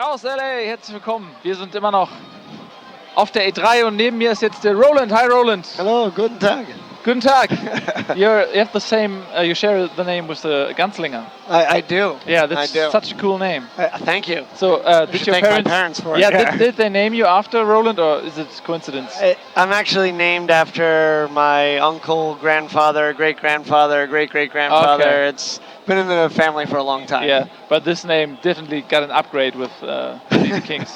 aus LA, herzlich willkommen. Wir sind immer noch auf der E3 und neben mir ist jetzt der Roland. Hi Roland. Hello, guten Tag. Guten Tag. You have the same, you share the name with the Gunslinger. I do. Yeah, that's I do. such a cool name. Thank you. So, did your thank my parents for it. Yeah, did they name you after Roland, or is it coincidence? I'm actually named after my uncle, grandfather, great-grandfather, great-great-grandfather. Okay. It's been in the family for a long time. Yeah, but this name definitely got an upgrade with these Kings.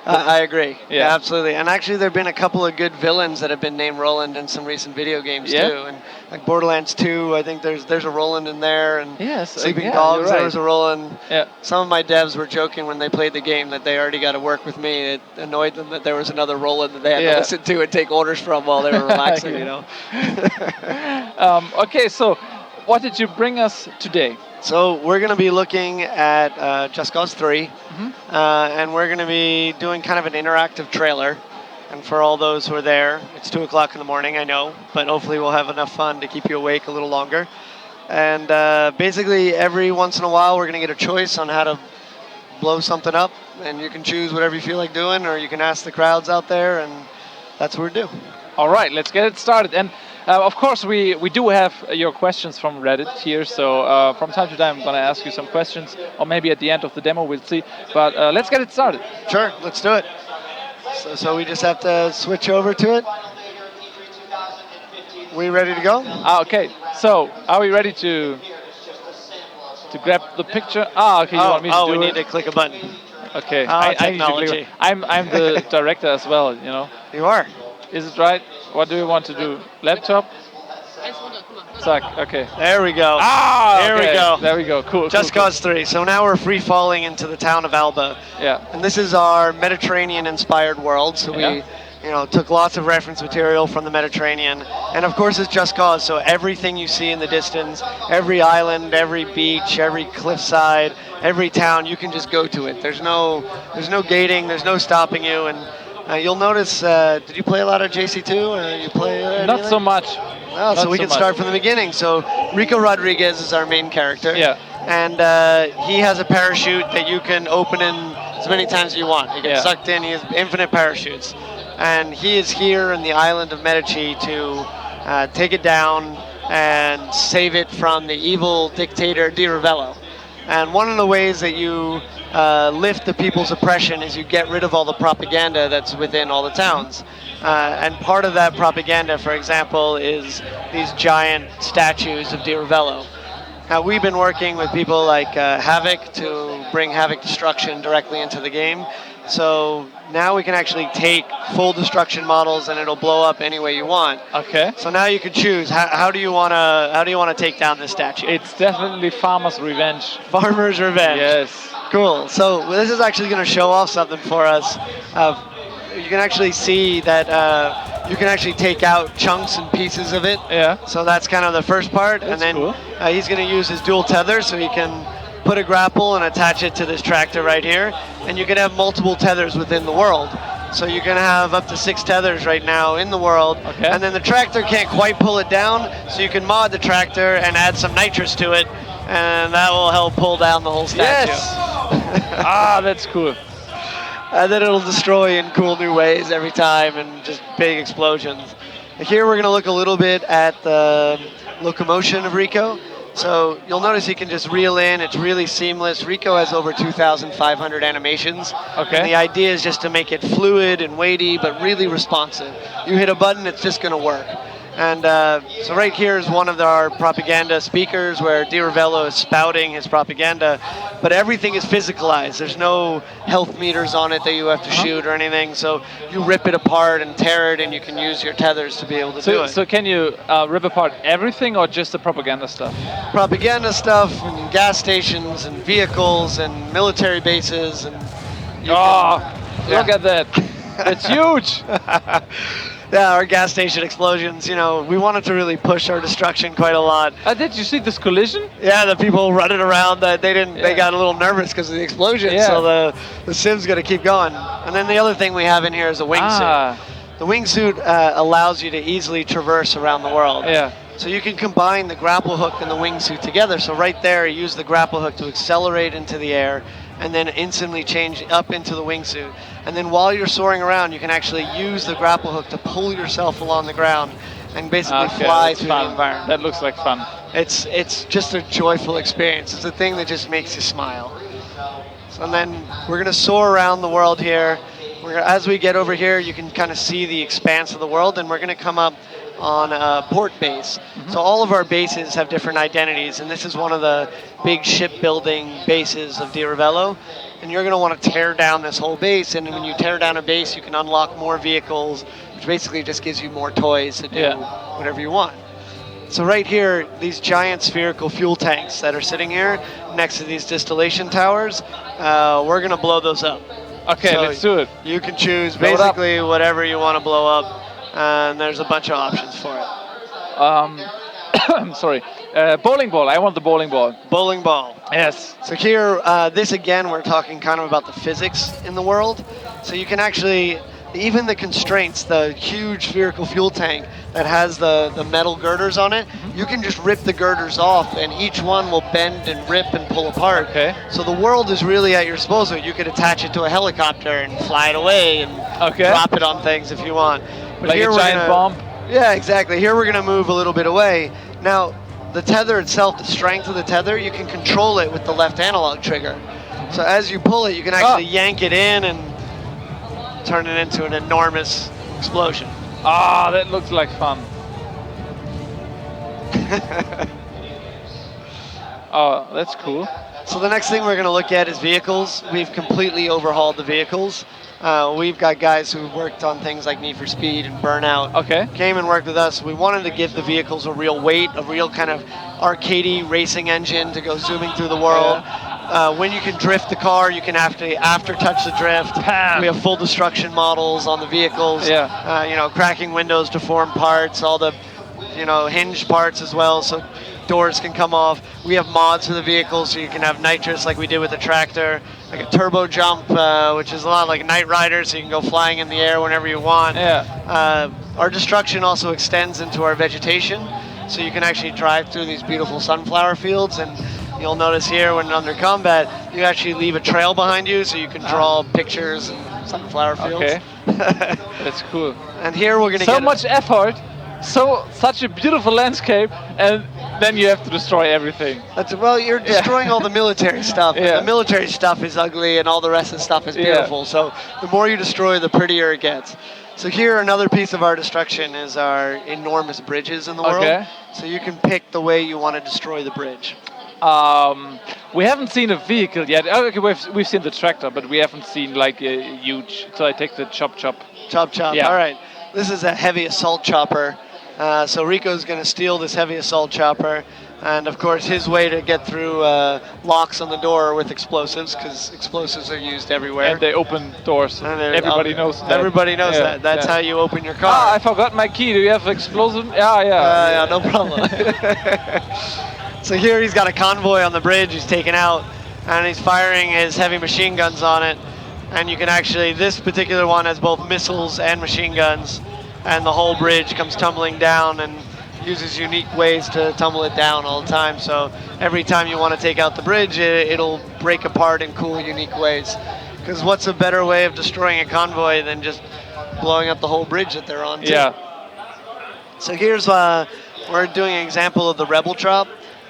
I agree. Yeah. Absolutely. And actually, there have been a couple of good villains that have been named Roland in some recent video games Yeah. too. And like Borderlands 2, I think there's a Roland in there. And Yes, Sleeping yeah, Dogs, you're there right. was a Roland. Yeah. Some of my devs were joking when they played the game that they already got to work with me. It annoyed them that there was another Roland that they had Yeah. to listen to and take orders from while they were relaxing, you know. Okay, so what did you bring us today? So we're going to be looking at Just Cause 3, and we're going to be doing kind of an interactive trailer. And for all those who are there, it's 2 o'clock in the morning, I know, but hopefully we'll have enough fun to keep you awake a little longer. And basically every once in a while we're going to get a choice on how to blow something up, and you can choose whatever you feel like doing, or you can ask the crowds out there, and that's what we do. All right, let's get it started. And of course, we do have your questions from Reddit here. So from time to time, I'm going to ask you some questions, or maybe at the end of the demo, we'll see. But let's get it started. Sure, let's do it. So we just have to switch over to it. We ready to go? Okay, so are we ready to grab the picture? Okay, you want me to do we it? need to click a button. Okay, technology. I'm the director as well, you know. You are. Is it right? What do you want to do? Laptop? Zack, okay. There we go. There we go. There we go. Cool. Just cool, Cause 3. So now we're free falling into the town of Alba. Yeah. And this is our Mediterranean-inspired world. So we, took lots of reference material from the Mediterranean. And of course, it's Just Cause. So everything you see in the distance, every island, every beach, every cliffside, every town, you can just go to it. There's no gating. There's no stopping you. And you'll notice. Did you play a lot of JC2? You play? Not so much. Oh, so we can start from the beginning. So Rico Rodriguez is our main character. Yeah. And he has a parachute that you can open in as many times as you want. You get sucked in. He has infinite parachutes. And he is here in the island of Medici to take it down and save it from the evil dictator Di Ravello. And one of the ways that you lift the people's oppression is you get rid of all the propaganda that's within all the towns. And part of that propaganda, for example, is these giant statues of Di Ravello. Now, we've been working with people like Havok to bring Havok destruction directly into the game. So now we can actually take full destruction models and it'll blow up any way you want. Okay. So now you can choose how do you wanna take down this statue? It's definitely Farmer's Revenge. Farmer's Revenge. Yes. Cool. So this is actually going to show off something for us. You can actually see that you can actually take out chunks and pieces of it. Yeah. So that's kind of the first part. That's and then cool. He's going to use his dual tether so he can put a grapple and attach it to this tractor right here. And you can have multiple tethers within the world. So you can have up to 6 tethers right now in the world. Okay. And then the tractor can't quite pull it down, so you can mod the tractor and add some nitrous to it, and that will help pull down the whole statue. Yes. That's cool. And then it'll destroy in cool new ways every time and just big explosions. Here we're going to look a little bit at the locomotion of Rico. So you'll notice he can just reel in. It's really seamless. Rico has over 2,500 animations. Okay. And the idea is just to make it fluid and weighty, but really responsive. You hit a button, it's just going to work. And so right here is one of our propaganda speakers where Di Ravello is spouting his propaganda, but everything is physicalized. There's no health meters on it that you have to shoot or anything, so you rip it apart and tear it, and you can use your tethers to be able to do it. So can you rip apart everything or just the propaganda stuff? Propaganda stuff, and gas stations, and vehicles, and military bases, and... Look at that. It's huge. Yeah, our gas station explosions, we wanted to really push our destruction quite a lot. Did you see this collision? Yeah, the people running around, they got a little nervous because of the explosion, so the sim's going to keep going. And then the other thing we have in here is a wingsuit. The wingsuit allows you to easily traverse around the world. Yeah. So you can combine the grapple hook and the wingsuit together. So right there, you use the grapple hook to accelerate into the air, and then instantly change up into the wingsuit. And then while you're soaring around, you can actually use the grapple hook to pull yourself along the ground and basically fly that's through fun. the environment. That looks like fun. It's just a joyful experience. It's a thing that just makes you smile. So, and then we're gonna soar around the world here. As we get over here, you can kind of see the expanse of the world, and we're gonna come up on a port base. So all of our bases have different identities, and this is one of the big shipbuilding bases of Di Ravello. And you're gonna want to tear down this whole base, and when you tear down a base, you can unlock more vehicles, which basically just gives you more toys to do whatever you want. So right here, these giant spherical fuel tanks that are sitting here next to these distillation towers, we're gonna blow those up. Okay, So let's do it. You can choose Blow it up. basically whatever you want to blow up, and there's a bunch of options for it. Sorry. Bowling ball. I want the bowling ball. Bowling ball. Yes. So here, this again, we're talking kind of about the physics in the world. So you can actually, even the constraints, the huge spherical fuel tank that has the metal girders on it, you can just rip the girders off, and each one will bend and rip and pull apart. Okay. So the world is really at your disposal. You could attach it to a helicopter and fly it away and drop it on things if you want. But Like a giant bomb. Yeah, exactly. Here we're going to move a little bit away. Now, the tether itself, the strength of the tether, you can control it with the left analog trigger. So as you pull it, you can actually yank it in and turn it into an enormous explosion. Ah, that looks like fun. Oh, that's cool. So the next thing we're going to look at is vehicles. We've completely overhauled the vehicles. We've got guys who've worked on things like Need for Speed and Burnout. Okay. Came and worked with us. We wanted to give the vehicles a real weight, a real kind of arcadey racing engine to go zooming through the world. When you can drift the car, you can after touch the drift. We have full destruction models on the vehicles. Yeah. You know, cracking windows to form parts, all the, you know, hinge parts as well, so doors can come off. We have mods for the vehicles, so you can have nitrous like we did with the tractor, like a turbo jump, which is a lot like Knight Rider, so you can go flying in the air whenever you want. Yeah. Our destruction also extends into our vegetation, so you can actually drive through these beautiful sunflower fields, and you'll notice here when under combat, you actually leave a trail behind you, so you can draw pictures and sunflower fields. Okay. That's cool. And here we're gonna So get much effort, such a beautiful landscape, and then you have to destroy everything. Well, you're destroying all the military stuff. Yeah. And the military stuff is ugly, and all the rest of the stuff is beautiful. So the more you destroy, the prettier it gets. So here, another piece of our destruction is our enormous bridges in the world. Okay. So you can pick the way you want to destroy the bridge. We haven't seen a vehicle yet. Oh, okay, we've seen the tractor, but we haven't seen like a huge. So I take the chop. Chop. Yeah. All right. This is a heavy assault chopper. So Rico's going to steal this heavy assault chopper. And of course, his way to get through locks on the door are with explosives, because explosives are used everywhere. And they open doors. And Everybody knows that. Everybody knows Yeah, that. That's yeah. how you open your car. Ah, I forgot my key. Do you have explosive? Yeah. Yeah, no problem. So here he's got a convoy on the bridge he's taken out, and he's firing his heavy machine guns on it. And you can actually, this particular one has both missiles and machine guns, and the whole bridge comes tumbling down and uses unique ways to tumble it down all the time. So every time you want to take out the bridge, it'll break apart in cool, unique ways. Because what's a better way of destroying a convoy than just blowing up the whole bridge that they're on too? Yeah. So here's, we're doing an example of the Rebel Drop.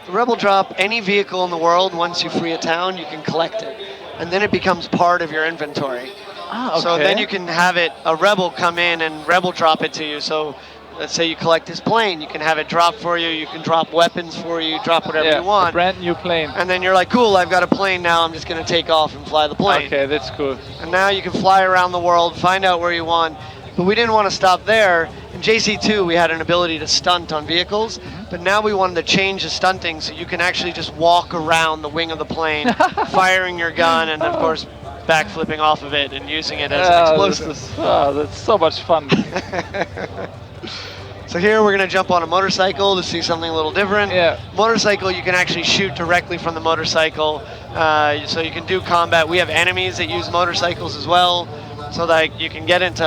The Rebel Drop, any vehicle in the world, once you free a town, you can collect it. And then it becomes part of your inventory. Ah, okay. So then you can have a Rebel come in and Rebel drop it to you. So let's say you collect this plane, you can have it drop for you, you can drop weapons for you, drop whatever you want. A brand new plane. And then you're like, cool, I've got a plane now, I'm just going to take off and fly the plane. Okay, that's cool. And now you can fly around the world, find out where you want. But we didn't want to stop there. In JC2, we had an ability to stunt on vehicles, but now we wanted to change the stunting so you can actually just walk around the wing of the plane, firing your gun, and of course, backflipping off of it and using it as an explosive. That's so much fun. So here we're going to jump on a motorcycle to see something a little different. Yeah. Motorcycle, you can actually shoot directly from the motorcycle, so you can do combat. We have enemies that use motorcycles as well, so that you can get into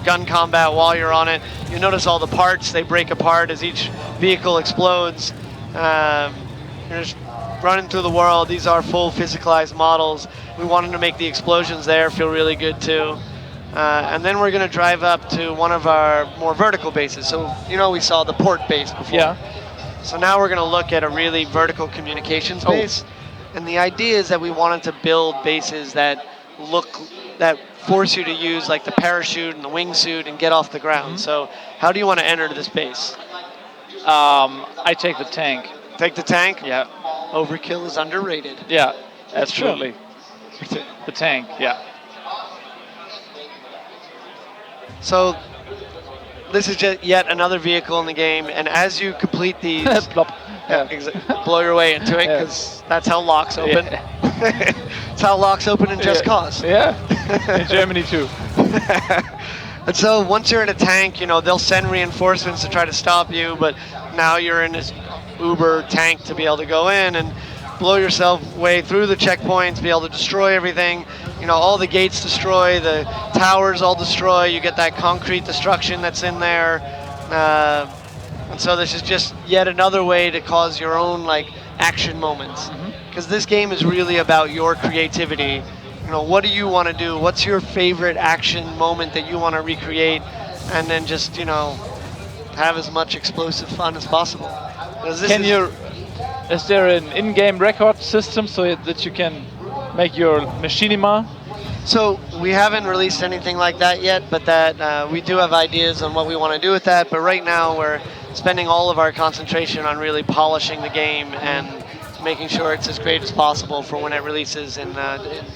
gun combat while you're on it. You notice all the parts, they break apart as each vehicle explodes. There's running through the world. These are full physicalized models. We wanted to make the explosions there feel really good too. And then we're going to drive up to one of our more vertical bases. So, we saw the port base before. Yeah. So now we're going to look at a really vertical communications base. And the idea is that we wanted to build bases that force you to use like the parachute and the wingsuit and get off the ground. So how do you want to enter this base? I take the tank. Take the tank? Yeah. Overkill is underrated. Yeah, absolutely. The tank, yeah. So this is just yet another vehicle in the game, and as you complete these, Plop. blow your way into it, because that's how locks open. It's how locks open in Just Cause. Yeah, in Germany too. And so once you're in a tank, they'll send reinforcements to try to stop you, but now you're in this Uber tank to be able to go in and blow yourself way through the checkpoints, be able to destroy everything. All the gates destroy, the towers all destroy, you get that concrete destruction that's in there. And so this is just yet another way to cause your own action moments. Because this game is really about your creativity. What do you want to do? What's your favorite action moment that you want to recreate? And then just, have as much explosive fun as possible. Is there an in-game record system so that you can make your machinima? So we haven't released anything like that yet, but that we do have ideas on what we want to do with that. But right now we're spending all of our concentration on really polishing the game and making sure it's as great as possible for when it releases in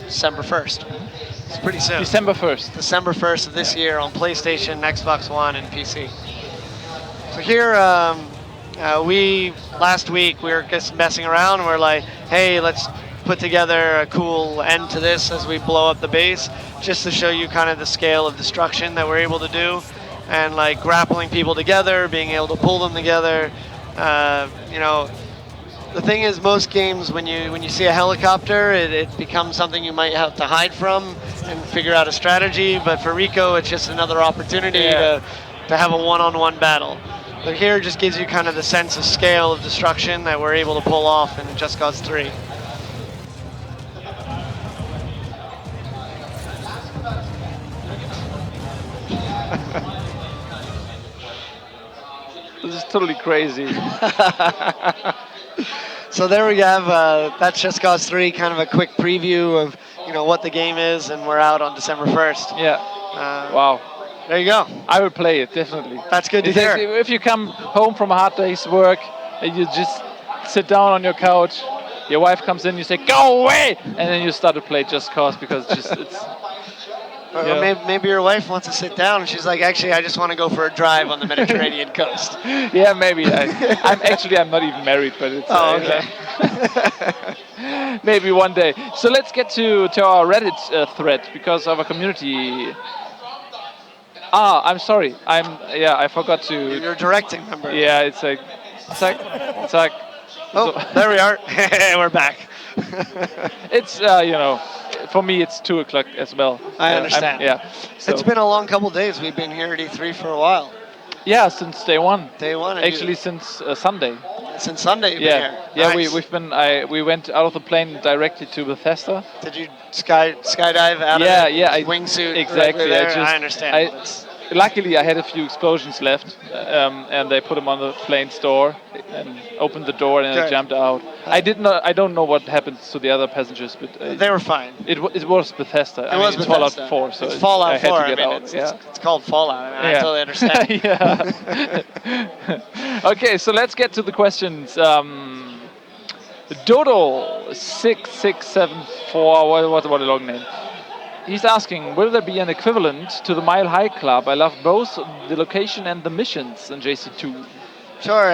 December 1st. It's pretty soon. December 1st. December 1st of this year on PlayStation, Xbox One, and PC. So here, last week we were just messing around and we're like, hey, let's put together a cool end to this as we blow up the base, just to show you kind of the scale of destruction that we're able to do, and grappling people together, being able to pull them together. The thing is, most games, when you see a helicopter, it becomes something you might have to hide from and figure out a strategy. But for Rico, it's just another opportunity to have a one-on-one battle. But here, it just gives you kind of the sense of scale of destruction that we're able to pull off in Just Cause 3. This is totally crazy. So there we have, that's Just Cause 3, kind of a quick preview of what the game is, and we're out on December 1st. Yeah. Wow. There you go. I will play it, definitely. That's good to hear. If you come home from a hard day's work and you just sit down on your couch, your wife comes in, you say, go away! And then you start to play Just Cause because it's... Or maybe your wife wants to sit down and she's like, actually, I just want to go for a drive on the Mediterranean coast. Yeah, maybe. I'm not even married, but it's... okay. Maybe one day. So let's get to our Reddit thread, because of a community... I'm sorry. I forgot to... You're directing, remember? Yeah, it's like... Zack. Oh, there we are. We're back. It's, for me, it's 2 o'clock as well. I understand. So. It's been a long couple days. We've been here at E3 for a while. Yeah, since day one. Day one. Actually, since Sunday. Since Sunday, you've been here. Yeah, nice. we went out of the plane directly to Bethesda. Did you skydive out of the wingsuit? Exactly. I understand. Luckily, I had a few explosions left, and they put them on the plane's door and opened the door, and I jumped out. I don't know what happened to the other passengers, but they were fine. It was Bethesda. It's Fallout 4, so it's Fallout 4. I had to get out. It's called Fallout. I totally understand. Okay, so let's get to the questions. Dodo6674. What a long name. He's asking, will there be an equivalent to the Mile High Club? I love both the location and the missions in JC2. Sure.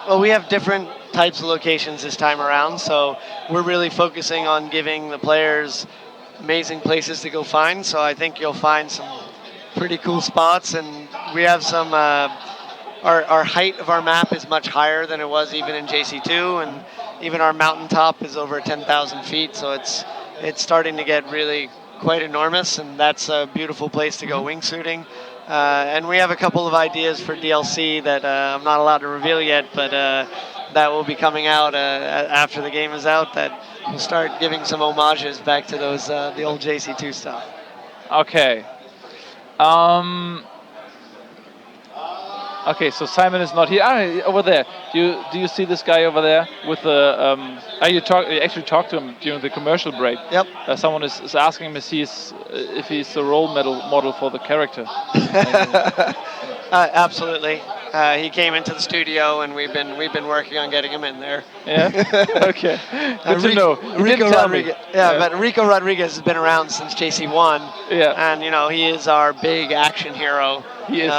Well, we have different types of locations this time around, so we're really focusing on giving the players amazing places to go find. So I think you'll find some pretty cool spots, and we have some... Our height of our map is much higher than it was even in JC2, and even our mountaintop is over 10,000 feet, so it's starting to get really quite enormous, and that's a beautiful place to go wingsuiting. And we have a couple of ideas for DLC that I'm not allowed to reveal yet, but that will be coming out after the game is out that will start giving some homages back to those the old JC2 stuff. Okay. Um, okay, so Simon is not here. Over there. Do you see this guy over there with the? You actually talked to him during the commercial break. Yep. Someone is asking him if he's the role model for the character. Absolutely. He came into the studio, and we've been working on getting him in there. Yeah. Okay. Good to know. Rico Rodriguez. Yeah, but Rico Rodriguez has been around since JC1. Yeah. And he is our big action hero. He is.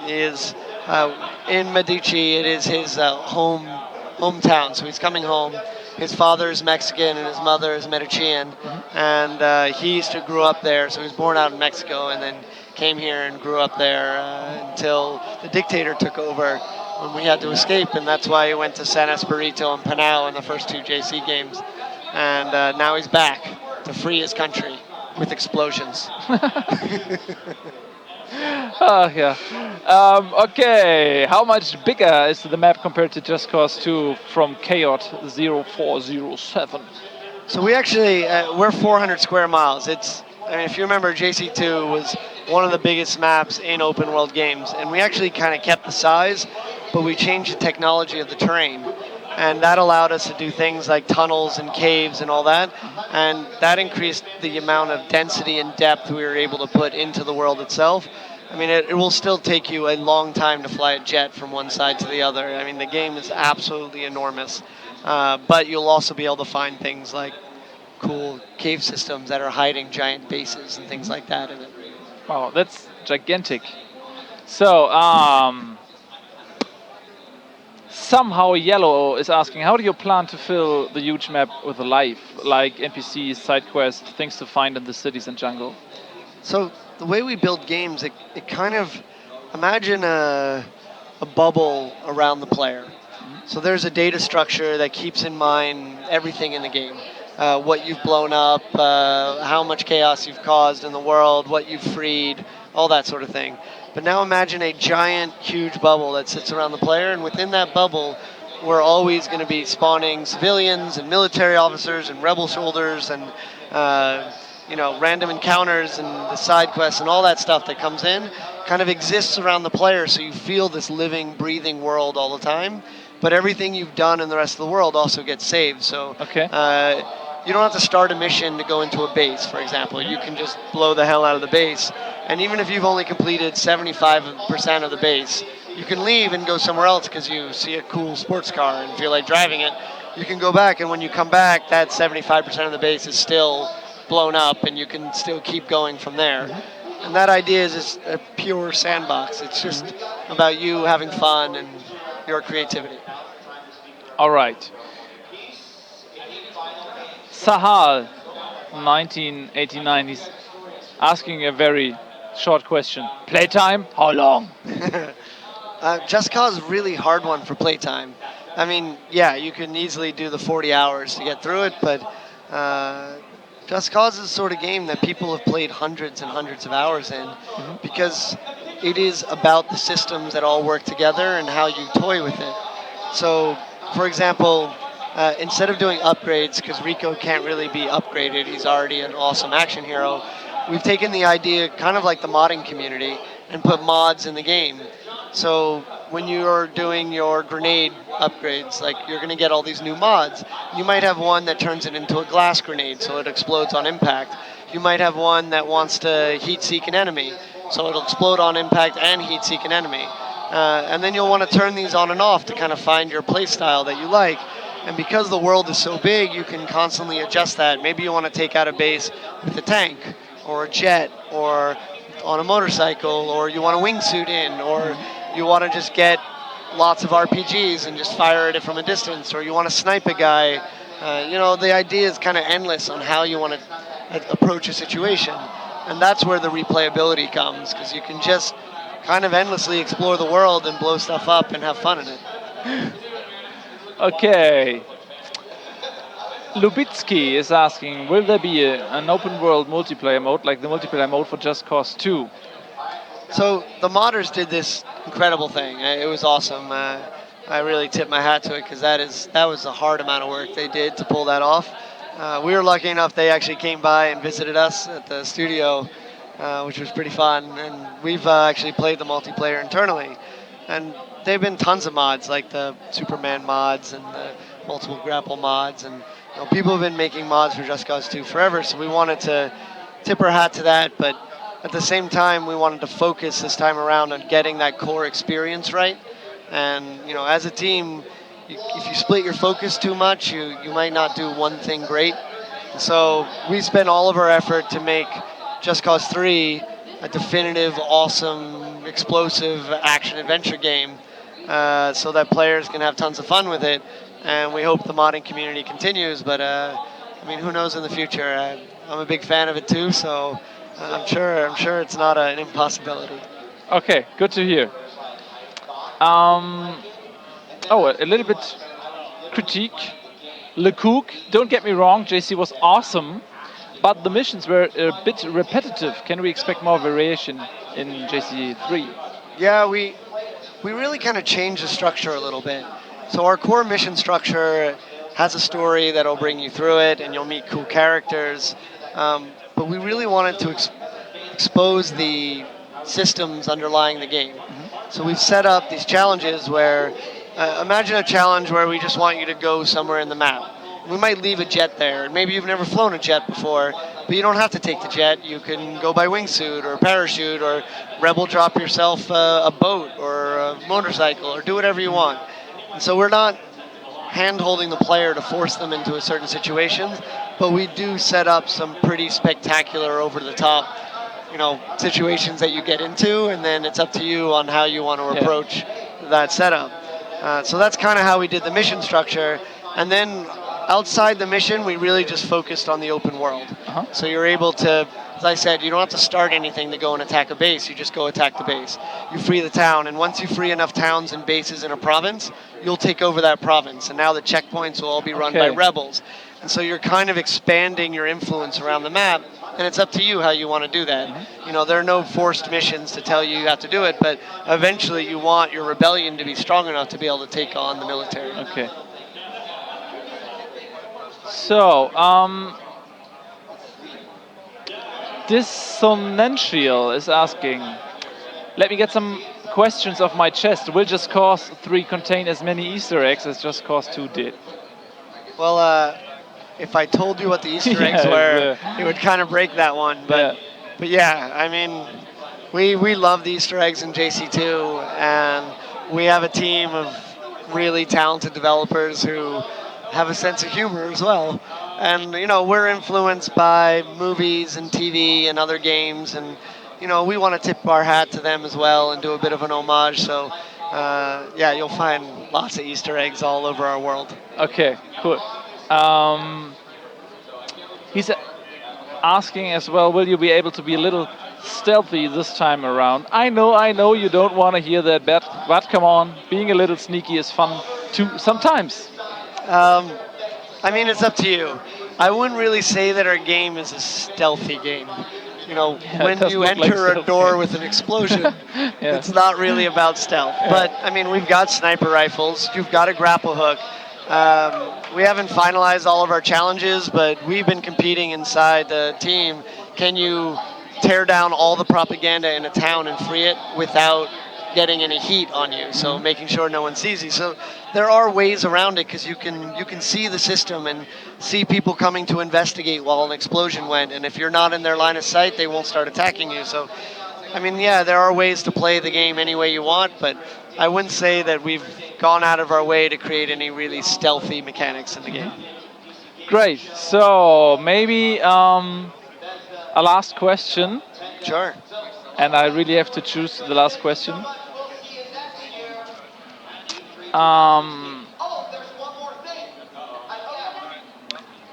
He is in Medici. It is his hometown, so he's coming home. His father is Mexican and his mother is Medician, and he used to grow up there. So he was born out in Mexico and then came here and grew up there until the dictator took over when we had to escape, and that's why he went to San Espirito and Panau in the first 2 JC games. And now he's back to free his country with explosions. Oh, yeah. Okay, how much bigger is the map compared to Just Cause 2 from Chaot 0407? So we actually, we're 400 square miles. If you remember, JC2 was one of the biggest maps in open world games, and we actually kind of kept the size, but we changed the technology of the terrain. And that allowed us to do things like tunnels and caves and all that, and that increased the amount of density and depth we were able to put into the world itself. I mean, it will still take you a long time to fly a jet from one side to the other. I mean, the game is absolutely enormous, but you'll also be able to find things like cool cave systems that are hiding giant bases and things like that in it. Wow, that's gigantic. So, somehow Yellow is asking, how do you plan to fill the huge map with life, like NPCs, side quests, things to find in the cities and jungle? So the way we build games, it kind of, imagine a bubble around the player. So there's a data structure that keeps in mind everything in the game. What you've blown up, how much chaos you've caused in the world, what you've freed, all that sort of thing. But now imagine a giant, huge bubble that sits around the player, and within that bubble, we're always going to be spawning civilians and military officers and rebel soldiers and random encounters and the side quests and all that stuff that comes in kind of exists around the player, so you feel this living, breathing world all the time. But everything you've done in the rest of the world also gets saved. So you don't have to start a mission to go into a base, for example. You can just blow the hell out of the base. And even if you've only completed 75% of the base, you can leave and go somewhere else because you see a cool sports car and feel like driving it. You can go back, and when you come back, that 75% of the base is still blown up, and you can still keep going from there. And that idea is a pure sandbox. It's just about you having fun and your creativity. All right. Sahal, 1989, he's asking a very short question. Playtime? How long? Just Cause is a really hard one for playtime. I mean, yeah, you can easily do the 40 hours to get through it, but Just Cause is the sort of game that people have played hundreds and hundreds of hours in because it is about the systems that all work together and how you toy with it. So, for example, instead of doing upgrades, because Rico can't really be upgraded, he's already an awesome action hero, we've taken the idea, kind of like the modding community, and put mods in the game. So when you're doing your grenade upgrades, like you're going to get all these new mods. You might have one that turns it into a glass grenade, so it explodes on impact. You might have one that wants to heat seek an enemy, so it'll explode on impact and heat seek an enemy. And then you'll want to turn these on and off to kind of find your play style that you like. And because the world is so big, you can constantly adjust that. Maybe you want to take out a base with a tank or a jet or on a motorcycle, or you want a wingsuit in, or you want to just get lots of RPGs and just fire at it from a distance, or you want to snipe a guy. The idea is kind of endless on how you want to approach a situation. And that's where the replayability comes, because you can just kind of endlessly explore the world and blow stuff up and have fun in it. Okay. Lubitsky is asking, will there be an open world multiplayer mode like the multiplayer mode for Just Cause 2? So the modders did this incredible thing. It was awesome. I really tip my hat to it because that was a hard amount of work they did to pull that off. We were lucky enough they actually came by and visited us at the studio, which was pretty fun. And we've actually played the multiplayer internally, and they've been tons of mods like the Superman mods and the multiple grapple mods, and people have been making mods for Just Cause 2 forever. So we wanted to tip our hat to that, but at the same time, we wanted to focus this time around on getting that core experience right. And as a team, if you split your focus too much, you might not do one thing great. So we spent all of our effort to make Just Cause 3 a definitive, awesome, explosive action-adventure game so that players can have tons of fun with it. And we hope the modding community continues, but who knows in the future? I'm a big fan of it too, so I'm sure it's not an impossibility. Okay, good to hear. A little bit critique. Le Cook, don't get me wrong, JC was awesome, but the missions were a bit repetitive. Can we expect more variation in JC3? Yeah, we really kind of changed the structure a little bit. So our core mission structure has a story that'll bring you through it, and you'll meet cool characters. But we really wanted to expose the systems underlying the game. So we've set up these challenges where, imagine a challenge where we just want you to go somewhere in the map. We might leave a jet there. Maybe you've never flown a jet before, but you don't have to take the jet. You can go by wingsuit or parachute or rebel drop yourself a boat or a motorcycle or do whatever you want. And so we're not hand-holding the player to force them into a certain situation, but we do set up some pretty spectacular, over-the-top, situations that you get into, and then it's up to you on how you want to approach that setup. So that's kind of how we did the mission structure, and then outside the mission, we really just focused on the open world. So you're able to, as I said, you don't have to start anything to go and attack a base. You just go attack the base. You free the town, and once you free enough towns and bases in a province, you'll take over that province. And now the checkpoints will all be run by rebels. And so you're kind of expanding your influence around the map, and it's up to you how you want to do that. There are no forced missions to tell you have to do it, but eventually you want your rebellion to be strong enough to be able to take on the military. Okay. So, Dissonential is asking, let me get some questions off my chest. Will Just Cause 3 contain as many Easter eggs as Just Cause 2 did? Well, if I told you what the Easter eggs were, it would kind of break that one. But yeah, we love the Easter eggs in JC2, and we have a team of really talented developers who have a sense of humor as well. And, we're influenced by movies and TV and other games, and, we want to tip our hat to them as well and do a bit of an homage. So, you'll find lots of Easter eggs all over our world. Okay, cool. He's asking as well, will you be able to be a little stealthy this time around? I know you don't want to hear that, but come on, being a little sneaky is fun too sometimes. It's up to you. I wouldn't really say that our game is a stealthy game. When you enter a door with an explosion, it's not really about stealth. But, we've got sniper rifles. You've got a grapple hook. We haven't finalized all of our challenges, but we've been competing inside the team. Can you tear down all the propaganda in a town and free it without getting any heat on you? So making sure no one sees you. So there are ways around it because you can see the system and see people coming to investigate while an explosion went. And if you're not in their line of sight, they won't start attacking you. So, there are ways to play the game any way you want, but I wouldn't say that we've gone out of our way to create any really stealthy mechanics in the game. Great. So maybe a last question. Sure. And I really have to choose the last question.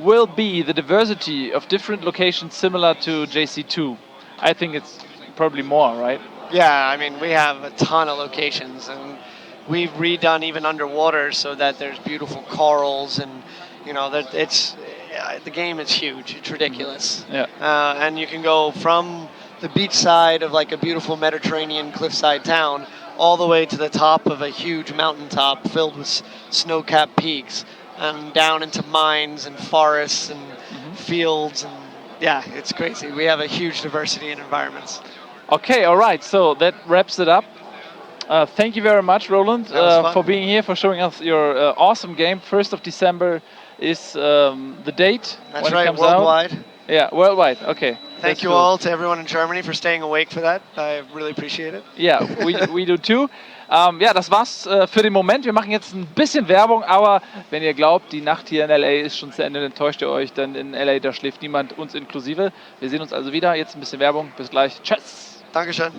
Will be the diversity of different locations similar to JC2? I think it's probably more, right? Yeah, we have a ton of locations, and we've redone even underwater so that there's beautiful corals, and that the game is huge. It's ridiculous. Yeah. And you can go from the beach side of like a beautiful Mediterranean cliffside town all the way to the top of a huge mountaintop filled with snow-capped peaks, and down into mines and forests and fields, and yeah, it's crazy. We have a huge diversity in environments. Okay, all right. So that wraps it up. Thank you very much, Roland, for being here, for showing us your awesome game. 1st of December is the date That's when right, it comes worldwide. out. Yeah, worldwide. Okay. Thank you all to everyone in Germany for staying awake for that. I really appreciate it. Yeah, we do too. Ja, das war's für den Moment. Wir machen jetzt ein bisschen Werbung, aber wenn ihr glaubt, die Nacht hier in LA ist schon zu Ende, dann täuscht ihr euch, denn in LA, da schläft niemand, uns inklusive. Wir sehen uns also wieder. Jetzt ein bisschen Werbung. Bis gleich. Tschüss. Dankeschön.